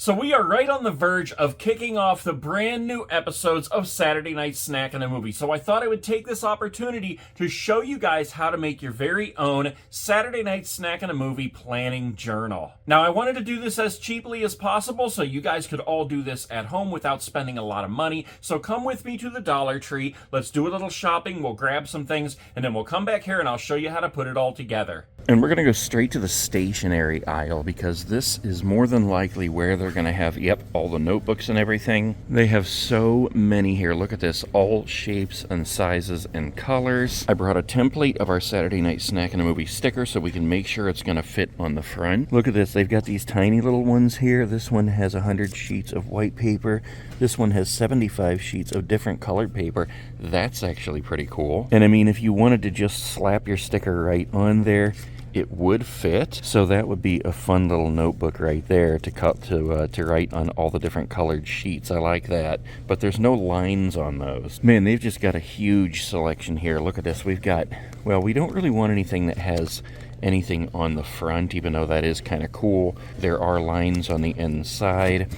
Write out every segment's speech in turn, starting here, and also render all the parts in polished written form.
So we are right on the verge of kicking off the brand new episodes of Saturday Night Snack and a Movie. So I thought I would take this opportunity to show you guys how to make your very own Saturday Night Snack and a Movie planning journal. Now I wanted to do this as cheaply as possible so you guys could all do this at home without spending a lot of money. So come with me to the Dollar Tree. Let's do a little shopping. We'll grab some things and then we'll come back here and I'll show you how to put it all together. And we're going to go straight to the stationery aisle because this is more than likely where they're going to have, all the notebooks and everything. They have so many here. Look at this, all shapes and sizes and colors. I brought a template of our Saturday Night Snack and a Movie sticker so we can make sure it's going to fit on the front. Look at this, they've got these tiny little ones here. This one has 100 sheets of white paper. This one has 75 sheets of different colored paper. That's actually pretty cool. And I mean, if you wanted to just slap your sticker right on there, it would fit. So that would be a fun little notebook right there to write on all the different colored sheets. I like that. But there's no lines on those. Man, they've just got a huge selection here. Look at this. We've got, well, we don't really want anything that has anything on the front, even though that is kind of cool. There are lines on the inside.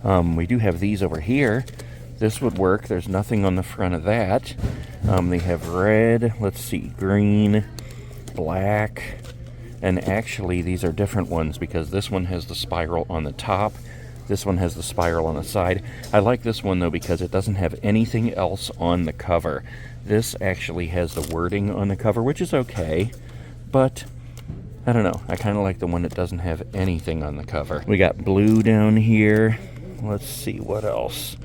We do have these over here. This would work. There's nothing on the front of that. They have red, let's see, green, black, and actually these are different ones because this one has the spiral on the top, this one has the spiral on the side. I like this one though because it doesn't have anything else on the cover. This actually has the wording on the cover, which is okay, but I don't know, I kind of like the one that doesn't have anything on the cover. We got blue down here. Let's see what else.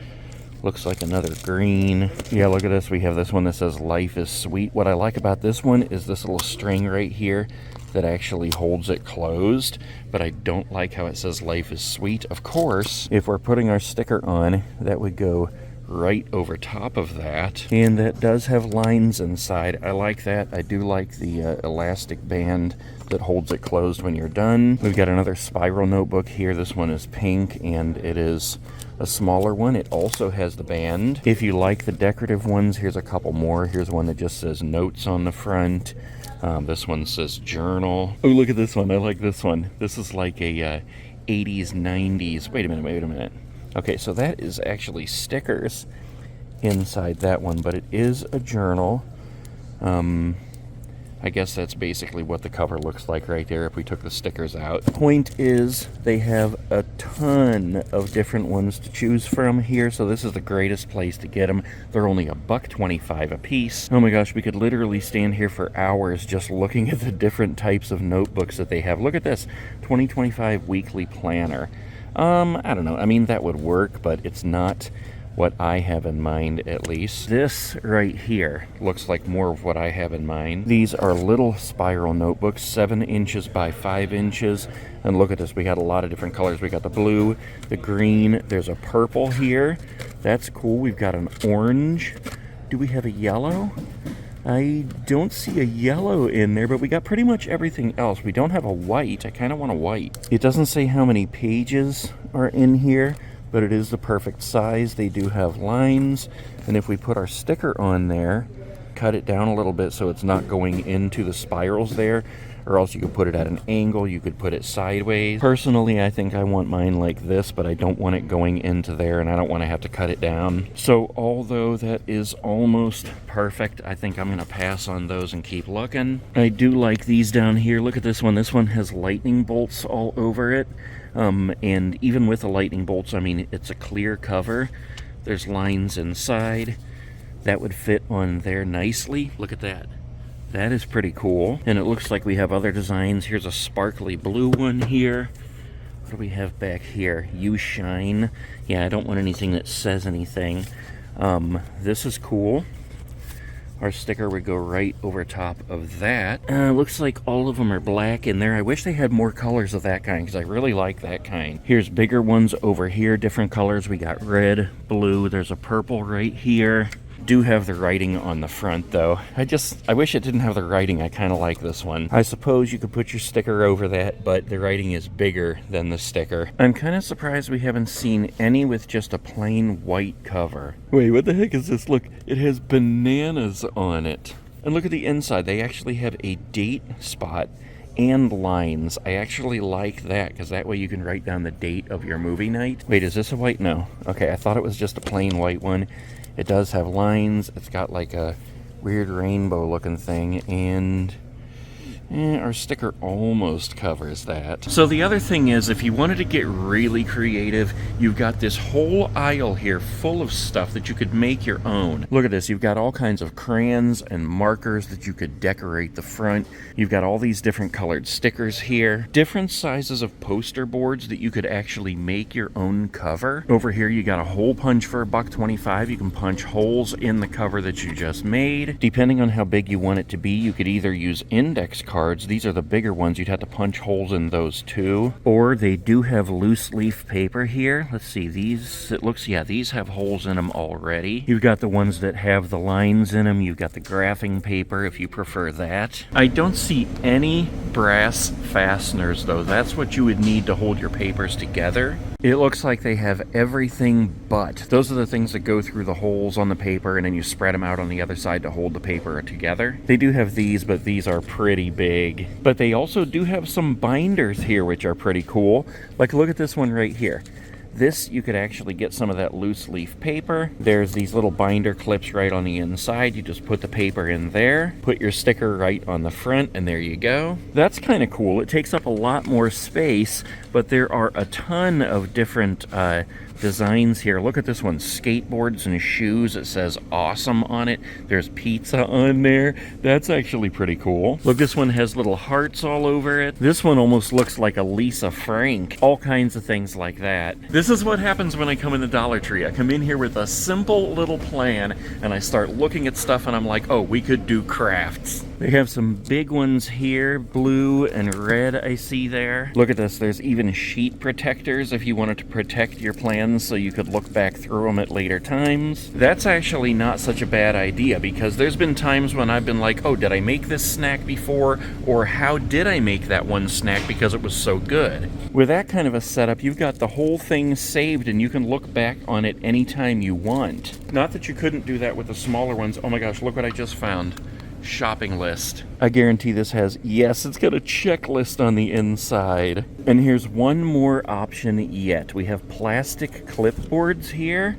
Looks like another green. Yeah, look at this. We have this one that says Life is Sweet. What I like about this one is this little string right here that actually holds it closed, but I don't like how it says Life is Sweet. Of course, if we're putting our sticker on, that would go right over top of that. And that does have lines inside. I like that. I do like the elastic band that holds it closed when you're done. We've got another spiral notebook here. This one is pink and it is a smaller one. It also has the band. If you like the decorative ones, here's a couple more. Here's one that just says notes on the front. This one says journal. Oh, look at this one. I like this one. This is like a 80s, 90s. Wait a minute. Okay, so that is actually stickers inside that one, but it is a journal. I guess that's basically what the cover looks like right there if we took the stickers out. The point is they have a ton of different ones to choose from here, so this is the greatest place to get them. They're only $1.25 a piece. Oh my gosh, we could literally stand here for hours just looking at the different types of notebooks that they have. Look at this, 2025 weekly planner. I don't know, I mean that would work, but it's not what I have in mind, at least. This right here looks like more of what I have in mind. These are little spiral notebooks, 7 inches by 5 inches. And look at this, we got a lot of different colors. We got the blue, the green, there's a purple here. That's cool. We've got an orange. Do we have a yellow? I don't see a yellow in there, but we got pretty much everything else. We don't have a white. I kind of want a white. It doesn't say how many pages are in here, but it is the perfect size. They do have lines, and if we put our sticker on there, cut it down a little bit so it's not going into the spirals there, or else you could put it at an angle, you could put it sideways. Personally, I think I want mine like this, but I don't want it going into there, and I don't want to have to cut it down. So although that is almost perfect, I think I'm going to pass on those and keep looking. I do like these down here. Look at this one. This one has lightning bolts all over it. And even with the lightning bolts, I mean, it's a clear cover. There's lines inside. That would fit on there nicely. Look at that. That is pretty cool. And it looks like we have other designs. Here's a sparkly blue one here. What do we have back here? You Shine. Yeah, I don't want anything that says anything. This is cool. Our sticker would go right over top of that. Looks like all of them are black in there. I wish they had more colors of that kind because I really like that kind. Here's bigger ones over here, different colors. We got red, blue, there's a purple right here. Do have the writing on the front though. I wish it didn't have the writing. I kind of like this one. I suppose you could put your sticker over that, but the writing is bigger than the sticker. I'm kind of surprised we haven't seen any with just a plain white cover. Wait, what the heck is this? Look, it has bananas on it. And look at the inside. They actually have a date spot and lines. I actually like that because that way you can write down the date of your movie night. Wait, is this a white? No. Okay, I thought it was just a plain white one. It does have lines. It's got like a weird rainbow looking thing, and our sticker almost covers that. So the other thing is, if you wanted to get really creative, you've got this whole aisle here full of stuff that you could make your own. Look at this. You've got all kinds of crayons and markers that you could decorate the front. You've got all these different colored stickers here. Different sizes of poster boards that you could actually make your own cover. Over here, you got a hole punch for $1.25. You can punch holes in the cover that you just made. Depending on how big you want it to be, you could either use index cards. These are the bigger ones. You'd have to punch holes in those too. Or they do have loose leaf paper here. Let's see, these, it looks, yeah, these have holes in them already. You've got the ones that have the lines in them. You've got the graphing paper if you prefer that. I don't see any brass fasteners though. That's what you would need to hold your papers together. It looks like they have everything but. Those are the things that go through the holes on the paper and then you spread them out on the other side to hold the paper together. They do have these, but these are pretty big. But they also do have some binders here, which are pretty cool. Like, look at this one right here. This, you could actually get some of that loose leaf paper. There's these little binder clips right on the inside. You just put the paper in there, put your sticker right on the front, and there you go. That's kind of cool. It takes up a lot more space, but there are a ton of different designs here. Look at this one, skateboards and shoes. It says awesome on it. There's pizza on there. That's actually pretty cool. Look, this one has little hearts all over it. This one almost looks like a Lisa Frank. All kinds of things like that. This is what happens when I come in the Dollar Tree. I come in here with a simple little plan and I start looking at stuff and I'm like, oh, we could do crafts. They have some big ones here, blue and red I see there. Look at this, there's even sheet protectors if you wanted to protect your plans so you could look back through them at later times. That's actually not such a bad idea because there's been times when I've been like, oh, did I make this snack before? Or how did I make that one snack because it was so good? With that kind of a setup, you've got the whole thing saved and you can look back on it anytime you want. Not that you couldn't do that with the smaller ones. Oh my gosh, look what I just found. Shopping list. I guarantee this has, yes, it's got a checklist on the inside. And here's one more option yet. We have plastic clipboards here.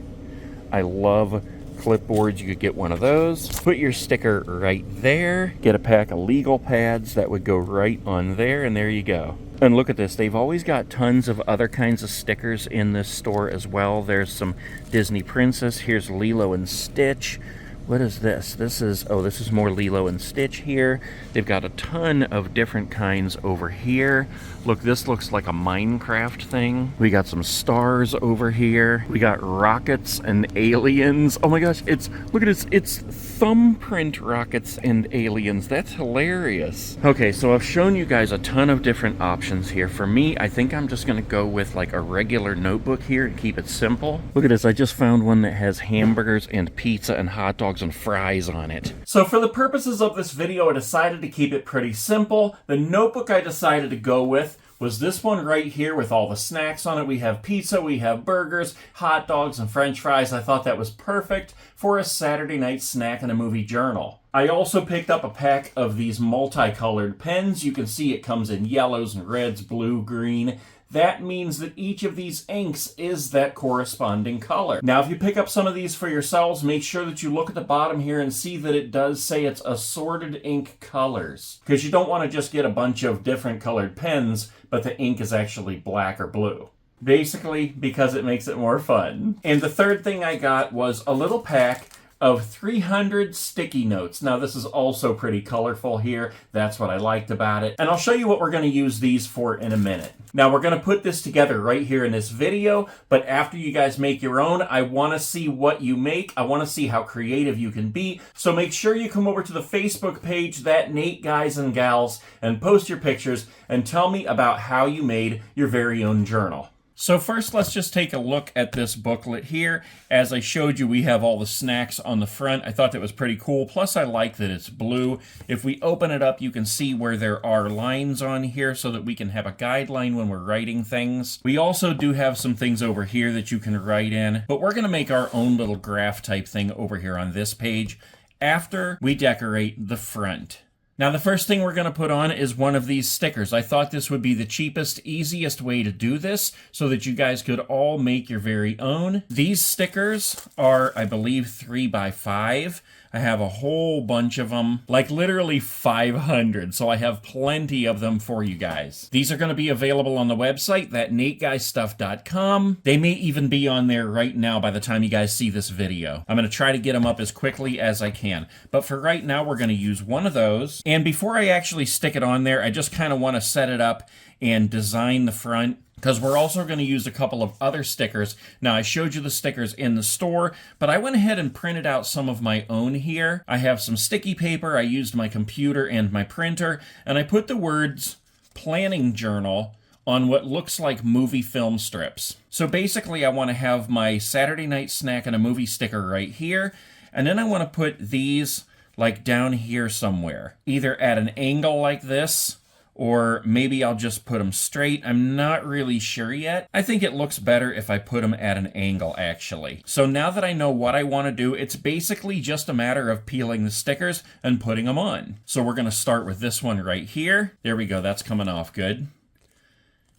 I love clipboards. You could get one of those. Put your sticker right there. Get a pack of legal pads that would go right on there, and there you go. And look at this, they've always got tons of other kinds of stickers in this store as well. There's some Disney Princess. Here's Lilo and Stitch. What is this? This is more Lilo and Stitch here. They've got a ton of different kinds over here. Look, this looks like a Minecraft thing. We got some stars over here. We got rockets and aliens. Oh my gosh, look at this, it's thumbprint rockets and aliens. That's hilarious. Okay, so I've shown you guys a ton of different options here. For me, I think I'm just gonna go with like a regular notebook here and keep it simple. Look at this, I just found one that has hamburgers and pizza and hot dogs and fries on it. So for the purposes of this video, I decided to keep it pretty simple. The notebook I decided to go with was this one right here with all the snacks on it. We have pizza, we have burgers, hot dogs, and french fries. I thought that was perfect for a Saturday night snack and a movie journal. I also picked up a pack of these multicolored pens. You can see it comes in yellows and reds, blue, green. That means that each of these inks is that corresponding color. Now, if you pick up some of these for yourselves, make sure that you look at the bottom here and see that it does say it's assorted ink colors, because you don't want to just get a bunch of different colored pens, but the ink is actually black or blue. Basically, because it makes it more fun. And the third thing I got was a little pack of 300 sticky notes. Now, this is also pretty colorful here. That's what I liked about it. And I'll show you what we're going to use these for in a minute. Now, we're going to put this together right here in this video, but after you guys make your own, I want to see what you make. I want to see how creative you can be. So make sure you come over to the Facebook page, That Nate Guys and Gals, and post your pictures and tell me about how you made your very own journal. So first, let's just take a look at this booklet here. As I showed you, we have all the snacks on the front. I thought that was pretty cool. Plus, I like that it's blue. If we open it up, you can see where there are lines on here so that we can have a guideline when we're writing things. We also do have some things over here that you can write in, but we're going to make our own little graph type thing over here on this page after we decorate the front. Now the first thing we're going to put on is one of these stickers. I thought this would be the cheapest, easiest way to do this so that you guys could all make your very own. These stickers are, I believe, 3x5. I have a whole bunch of them, like literally 500, so I have plenty of them for you guys. These are going to be available on the website, thatnateguystuff.com. They may even be on there right now by the time you guys see this video. I'm going to try to get them up as quickly as I can. But for right now, we're going to use one of those. And before I actually stick it on there, I just kind of want to set it up and design the front, because we're also going to use a couple of other stickers. Now, I showed you the stickers in the store, but I went ahead and printed out some of my own here. I have some sticky paper, I used my computer and my printer, and I put the words planning journal on what looks like movie film strips. So basically, I want to have my Saturday night snack and a movie sticker right here, and then I want to put these like down here somewhere, either at an angle like this, or maybe I'll just put them straight. I'm not really sure yet. I think it looks better if I put them at an angle, actually. So now that I know what I want to do, it's basically just a matter of peeling the stickers and putting them on. So we're going to start with this one right here. There we go, that's coming off good.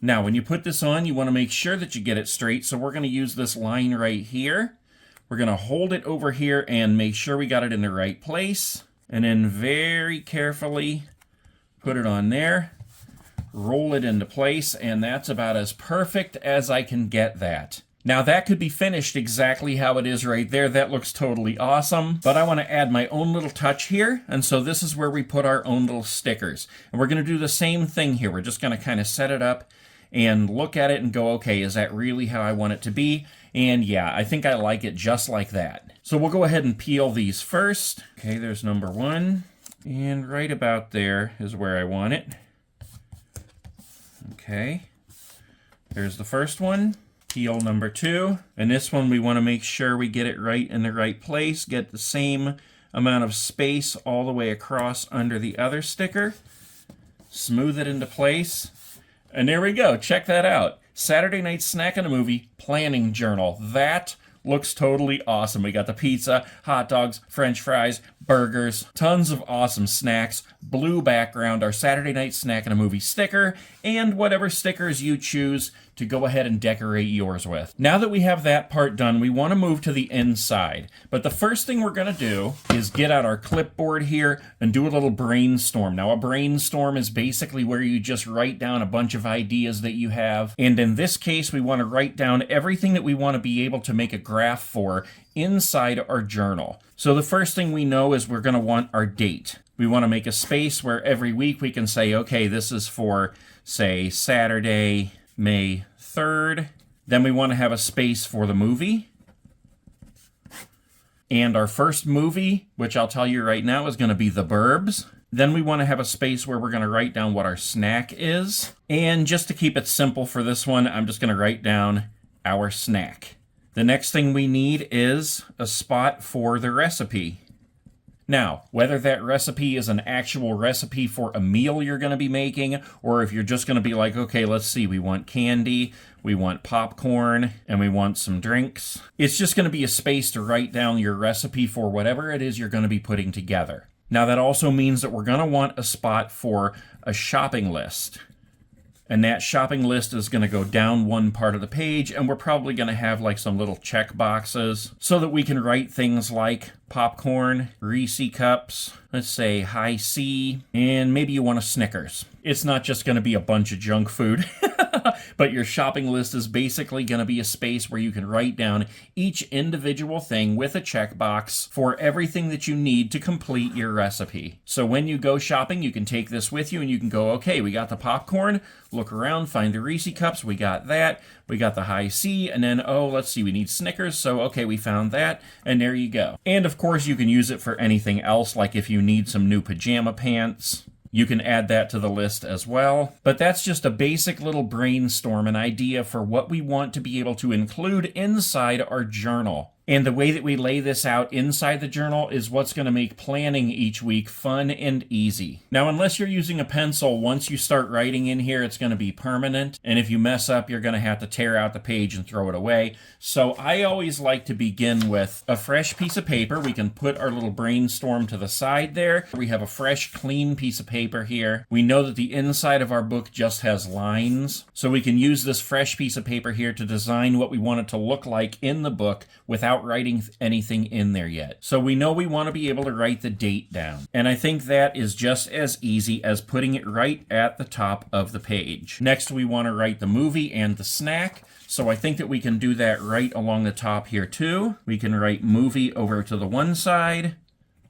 Now, when you put this on, you want to make sure that you get it straight. So we're going to use this line right here. We're going to hold it over here and make sure we got it in the right place. And then very carefully put it on there, roll it into place, and that's about as perfect as I can get that. Now that could be finished exactly how it is right there. That looks totally awesome, but I want to add my own little touch here, and so this is where we put our own little stickers. And we're going to do the same thing here. We're just going to kind of set it up and look at it and go, okay, is that really how I want it to be? And yeah, I think I like it just like that. So we'll go ahead and peel these first. Okay, there's number one. And right about there is where I want it. Okay. There's the first one. Peel number two. And this one we want to make sure we get it right in the right place. Get the same amount of space all the way across under the other sticker. Smooth it into place. And there we go. Check that out. Saturday Night Snack and a Movie Planning Journal. That looks totally awesome. We got the pizza, hot dogs, french fries, burgers, tons of awesome snacks, blue background, our Saturday Night Snack and a Movie sticker, and whatever stickers you choose to go ahead and decorate yours with. Now that we have that part done, we want to move to the inside. But the first thing we're going to do is get out our clipboard here and do a little brainstorm. Now, a brainstorm is basically where you just write down a bunch of ideas that you have. And in this case, we want to write down everything that we want to be able to make a graph for inside our journal. So the first thing we know is we're going to want our date. We want to make a space where every week we can say, okay, this is for, say, Saturday, May 3rd. Then we want to have a space for the movie. And our first movie, which I'll tell you right now, is going to be The Burbs. Then we want to have a space where we're going to write down what our snack is. And just to keep it simple for this one, I'm just going to write down our snack. The next thing we need is a spot for the recipe. Now, whether that recipe is an actual recipe for a meal you're going to be making, or if you're just going to be like, okay, let's see, we want candy, we want popcorn, and we want some drinks. It's just going to be a space to write down your recipe for whatever it is you're going to be putting together. Now, that also means that we're going to want a spot for a shopping list. And that shopping list is going to go down one part of the page, and we're probably going to have like some little check boxes so that we can write things like popcorn, Reese cups, let's say high C, and maybe you want a Snickers. It's not just going to be a bunch of junk food. But your shopping list is basically going to be a space where you can write down each individual thing with a checkbox for everything that you need to complete your recipe. So when you go shopping, you can take this with you and you can go, okay, we got the popcorn, look around, find the Reese cups, we got that, we got the high C, and then, oh, let's see, we need Snickers, so okay, we found that, and there you go. And of course, you can use it for anything else, like if you need some new pajama pants, you can add that to the list as well. But that's just a basic little brainstorm, an idea for what we want to be able to include inside our journal. And the way that we lay this out inside the journal is what's going to make planning each week fun and easy. Now, unless you're using a pencil, once you start writing in here, it's going to be permanent. And if you mess up, you're going to have to tear out the page and throw it away. So I always like to begin with a fresh piece of paper. We can put our little brainstorm to the side there. We have a fresh, clean piece of paper here. We know that the inside of our book just has lines. So we can use this fresh piece of paper here to design what we want it to look like in the book without writing anything in there yet. So we know we want to be able to write the date down. And I think that is just as easy as putting it right at the top of the page. Next, we want to write the movie and the snack. So I think that we can do that right along the top here too. We can write movie over to the one side,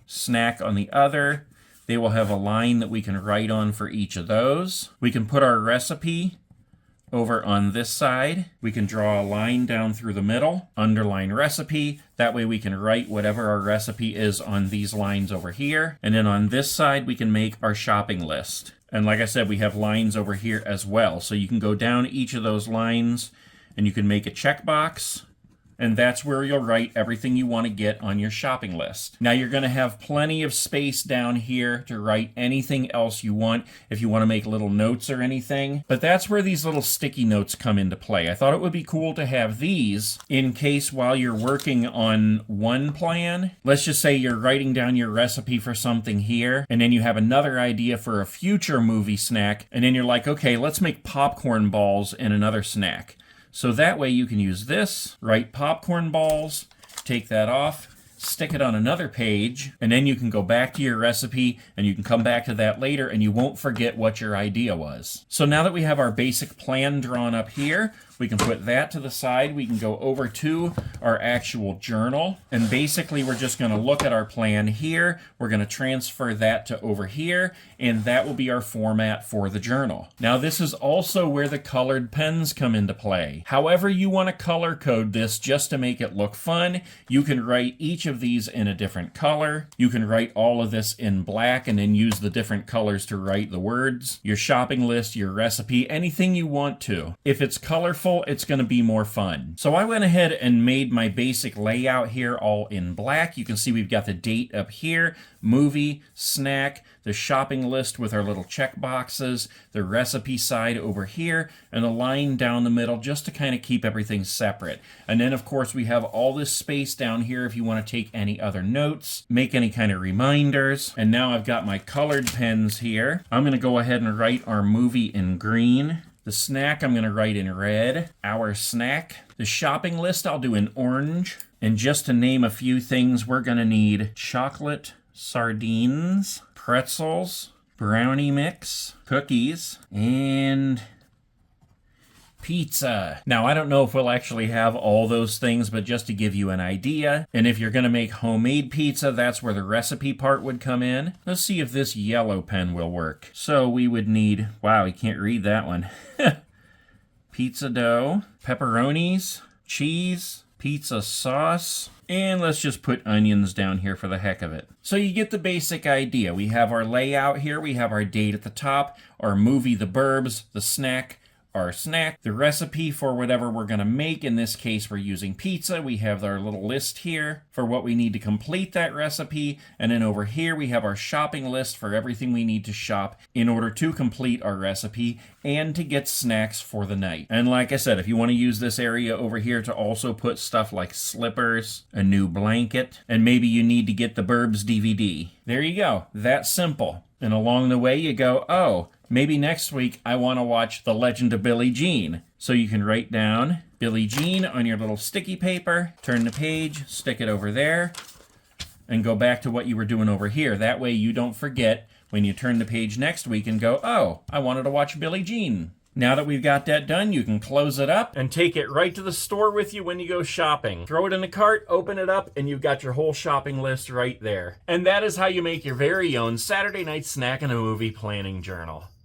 snack on the other. They will have a line that we can write on for each of those. We can put our recipe over on this side. We can draw a line down through the middle, underline recipe. That way we can write whatever our recipe is on these lines over here. And then on this side, we can make our shopping list. And like I said, we have lines over here as well. So you can go down each of those lines and you can make a checkbox. And that's where you'll write everything you want to get on your shopping list. Now you're going to have plenty of space down here to write anything else you want if you want to make little notes or anything. But that's where these little sticky notes come into play. I thought it would be cool to have these in case while you're working on one plan, let's just say you're writing down your recipe for something here, and then you have another idea for a future movie snack, and then you're like, okay, let's make popcorn balls in another snack. So that way you can use this, write popcorn balls, take that off, stick it on another page, and then you can go back to your recipe and you can come back to that later and you won't forget what your idea was. So now that we have our basic plan drawn up here, we can put that to the side. We can go over to our actual journal. And basically, we're just going to look at our plan here. We're going to transfer that to over here. And that will be our format for the journal. Now, this is also where the colored pens come into play. However you want to color code this just to make it look fun, you can write each of these in a different color. You can write all of this in black and then use the different colors to write the words, your shopping list, your recipe, anything you want to. If it's colorful, it's going to be more fun. So I went ahead and made my basic layout here all in black. You can see we've got the date up here, movie, snack, the shopping list with our little check boxes, the recipe side over here, and a line down the middle just to kind of keep everything separate. And then, of course, we have all this space down here if you want to take any other notes, make any kind of reminders. And now I've got my colored pens here. I'm going to go ahead and write our movie in green. The snack I'm going to write in red. Our snack. The shopping list I'll do in orange. And just to name a few things, we're going to need chocolate, sardines, pretzels, brownie mix, cookies, and pizza. Now, I don't know if we'll actually have all those things, but just to give you an idea. And if you're going to make homemade pizza, that's where the recipe part would come in. Let's see if this yellow pen will work. So we would need, wow, you can't read that one. Pizza dough, pepperonis, cheese, pizza sauce, and let's just put onions down here for the heck of it. So you get the basic idea. We have our layout here. We have our date at the top, our movie, the burbs, the snack, our snack, the recipe for whatever we're going to make. In this case, we're using pizza. We have our little list here for what we need to complete that recipe. And then over here, we have our shopping list for everything we need to shop in order to complete our recipe and to get snacks for the night. And like I said, if you want to use this area over here to also put stuff like slippers, a new blanket, and maybe you need to get the Burbs DVD. There you go. That's simple. And along the way, you go, oh, maybe next week I want to watch The Legend of Billie Jean. So you can write down Billie Jean on your little sticky paper, turn the page, stick it over there, and go back to what you were doing over here. That way you don't forget when you turn the page next week and go, oh, I wanted to watch Billie Jean. Now that we've got that done, you can close it up and take it right to the store with you when you go shopping. Throw it in the cart, open it up, and you've got your whole shopping list right there. And that is how you make your very own Saturday night snack and a movie planning journal.